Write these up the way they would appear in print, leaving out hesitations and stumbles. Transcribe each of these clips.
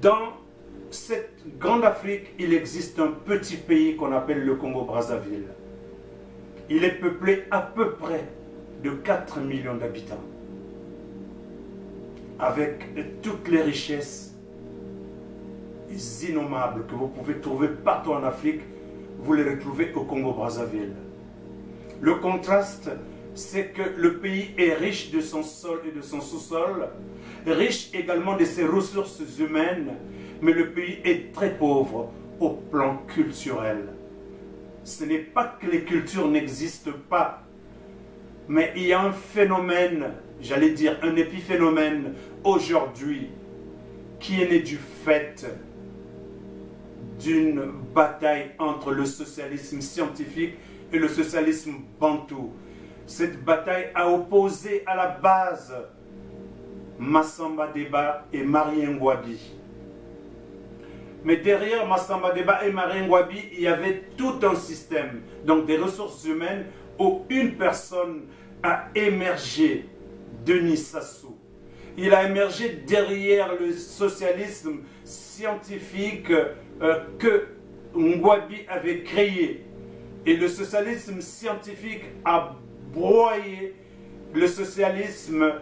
Dans cette grande Afrique, il existe un petit pays qu'on appelle le Congo-Brazzaville. Il est peuplé à peu près de 4 millions d'habitants, avec toutes les richesses innommables que vous pouvez trouver partout en Afrique, vous les retrouvez au Congo-Brazzaville. Le contraste, c'est que le pays est riche de son sol et de son sous-sol, riche également de ses ressources humaines, mais le pays est très pauvre au plan culturel. Ce n'est pas que les cultures n'existent pas, mais il y a un phénomène, j'allais dire un épiphénomène aujourd'hui, qui est né du fait d'une bataille entre le socialisme scientifique et le socialisme bantou. Cette bataille a opposé à la base Massamba Deba et Marie Ngouabi. Mais derrière Massamba Deba et Marie Ngouabi, il y avait tout un système, donc des ressources humaines, où une personne a émergé, Denis Sassou. Il a émergé derrière le socialisme scientifique que Ngouabi avait créé. Et le socialisme scientifique a broyé le socialisme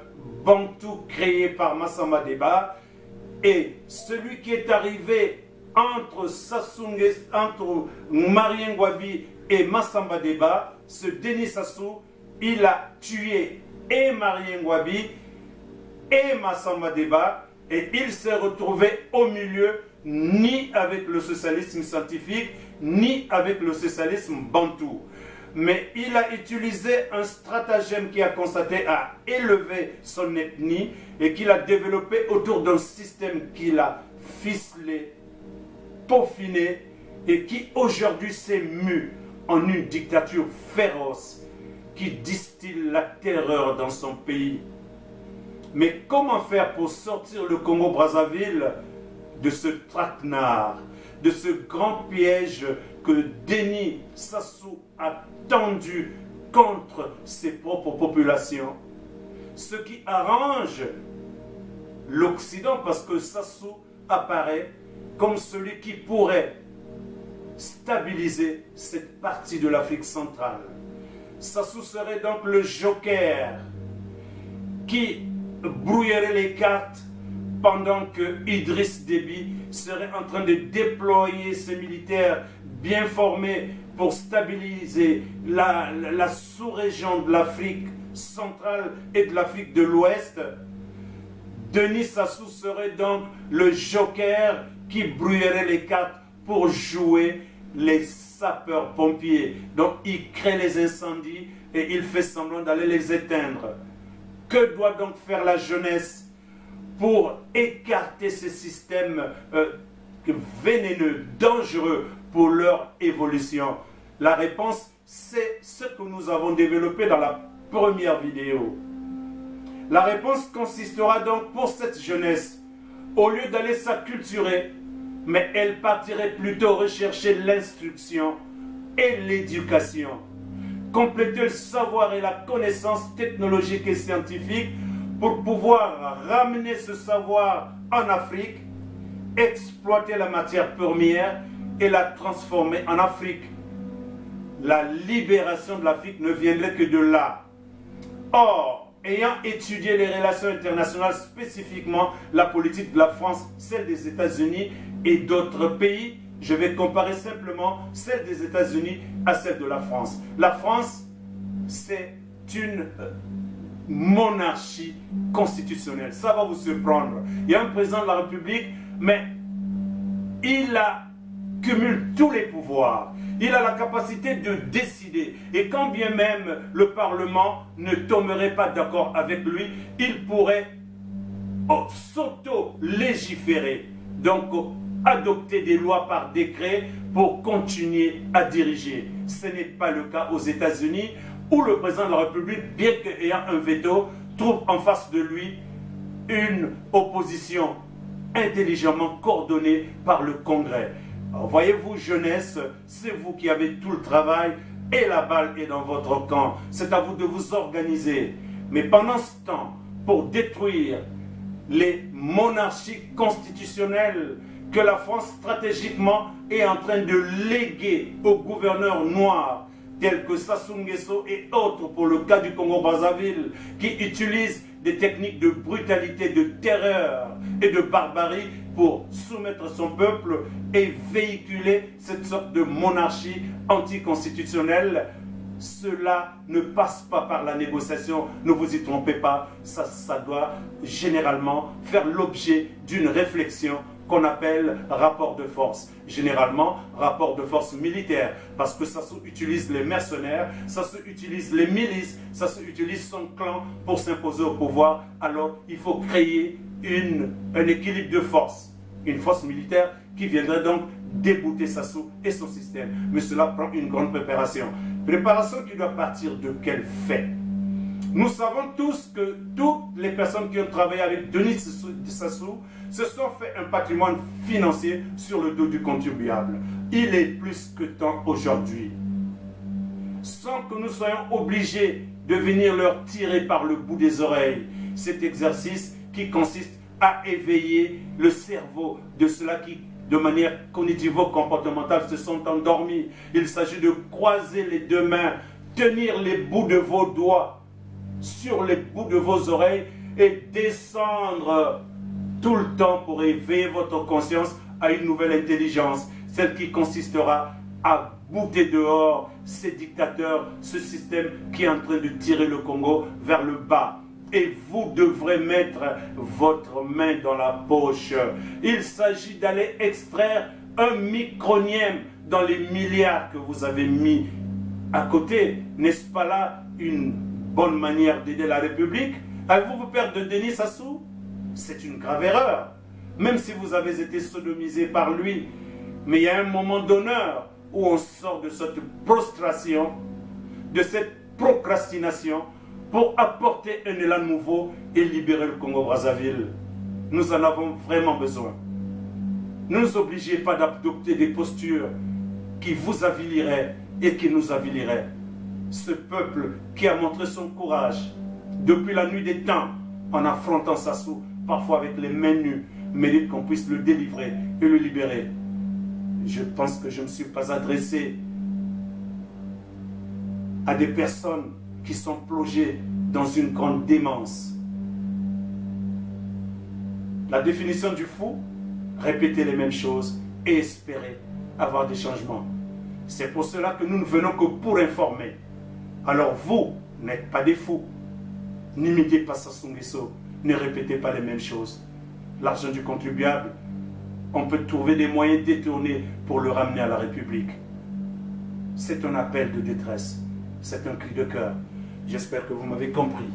bantou créé par Massamba Deba. Et celui qui est arrivé entre Marie Ngouabi et Massamba Deba, ce Denis Sassou, il a tué et Marie Ngouabi et Massamba Deba, et il s'est retrouvé au milieu, ni avec le socialisme scientifique, ni avec le socialisme bantou. Mais il a utilisé un stratagème qui a constaté à élever son ethnie et qu'il a développé autour d'un système qu'il a ficelé, peaufiné et qui aujourd'hui s'est mu en une dictature féroce qui distille la terreur dans son pays. Mais comment faire pour sortir le Congo-Brazzaville de ce traquenard, de ce grand piège que Denis Sassou a tendu contre ses propres populations? Ce qui arrange l'Occident, parce que Sassou apparaît comme celui qui pourrait stabiliser cette partie de l'Afrique centrale. Sassou serait donc le joker qui brouillerait les cartes pendant que Idriss Déby serait en train de déployer ses militaires bien formés pour stabiliser la sous-région de l'Afrique centrale et de l'Afrique de l'Ouest. Denis Sassou serait donc le joker qui brouillerait les cartes pour jouer les sapeurs-pompiers. Donc il crée les incendies et il fait semblant d'aller les éteindre. Que doit donc faire la jeunesse pour écarter ces systèmes vénéneux, dangereux pour leur évolution? La réponse, c'est ce que nous avons développé dans la première vidéo. La réponse consistera donc pour cette jeunesse, au lieu d'aller s'acculturer, mais elle partirait plutôt rechercher l'instruction et l'éducation. Compléter le savoir et la connaissance technologique et scientifique pour pouvoir ramener ce savoir en Afrique, exploiter la matière première et la transformer en Afrique. La libération de l'Afrique ne viendrait que de là. Or, ayant étudié les relations internationales, spécifiquement la politique de la France, celle des États-Unis et d'autres pays, je vais comparer simplement celle des États-Unis à celle de la France. La France, c'est une monarchie constitutionnelle. Ça va vous surprendre. Il y a un président de la République, mais il cumule tous les pouvoirs. Il a la capacité de décider. Et quand bien même le Parlement ne tomberait pas d'accord avec lui, il pourrait s'auto-légiférer. Donc, adopter des lois par décret pour continuer à diriger. Ce n'est pas le cas aux États-Unis, où le président de la République, bien qu'ayant un veto, trouve en face de lui une opposition intelligemment coordonnée par le Congrès. Voyez-vous, jeunesse, c'est vous qui avez tout le travail et la balle est dans votre camp. C'est à vous de vous organiser. Mais pendant ce temps, pour détruire les monarchies constitutionnelles que la France stratégiquement est en train de léguer aux gouverneurs noirs tels que Sassou Nguesso et autres pour le cas du Congo-Brazzaville, qui utilisent des techniques de brutalité, de terreur et de barbarie pour soumettre son peuple et véhiculer cette sorte de monarchie anticonstitutionnelle. Cela ne passe pas par la négociation, ne vous y trompez pas, ça doit généralement faire l'objet d'une réflexion qu'on appelle rapport de force. Généralement, rapport de force militaire, parce que ça utilise les mercenaires, ça utilise les milices, ça utilise son clan pour s'imposer au pouvoir. Alors, il faut créer un équilibre de force. Une force militaire qui viendrait donc débouter Sassou et son système. Mais cela prend une grande préparation. Préparation qui doit partir de quel fait? Nous savons tous que toutes les personnes qui ont travaillé avec Denis Sassou se sont fait un patrimoine financier sur le dos du contribuable. Il est plus que temps aujourd'hui, sans que nous soyons obligés de venir leur tirer par le bout des oreilles cet exercice qui consiste à éveiller le cerveau de ceux-là qui, de manière cognitivo-comportementale, se sont endormis. Il s'agit de croiser les deux mains, tenir les bouts de vos doigts sur les bouts de vos oreilles et descendre tout le temps pour éveiller votre conscience à une nouvelle intelligence, celle qui consistera à bouter dehors ces dictateurs, ce système qui est en train de tirer le Congo vers le bas. Et vous devrez mettre votre main dans la poche. Il s'agit d'aller extraire un micronième dans les milliards que vous avez mis à côté. N'est-ce pas là une bonne manière d'aider la République? Avez-vous peur de Denis Sassou? C'est une grave erreur. Même si vous avez été sodomisé par lui. Mais il y a un moment d'honneur où on sort de cette prostration, de cette procrastination, pour apporter un élan nouveau et libérer le Congo-Brazzaville. Nous en avons vraiment besoin. Ne nous obligez pas d'adopter des postures qui vous aviliraient et qui nous aviliraient. Ce peuple qui a montré son courage depuis la nuit des temps en affrontant Sassou, parfois avec les mains nues, mérite qu'on puisse le délivrer et le libérer. Je pense que je ne me suis pas adressé à des personnes qui sont plongées dans une grande démence. La définition du fou, répéter les mêmes choses et espérer avoir des changements. C'est pour cela que nous ne venons que pour informer. Alors vous n'êtes pas des fous. N'imitez pas Sassou Nguesso. Ne répétez pas les mêmes choses. L'argent du contribuable, on peut trouver des moyens détournés pour le ramener à la République. C'est un appel de détresse. C'est un cri de cœur. J'espère que vous m'avez compris.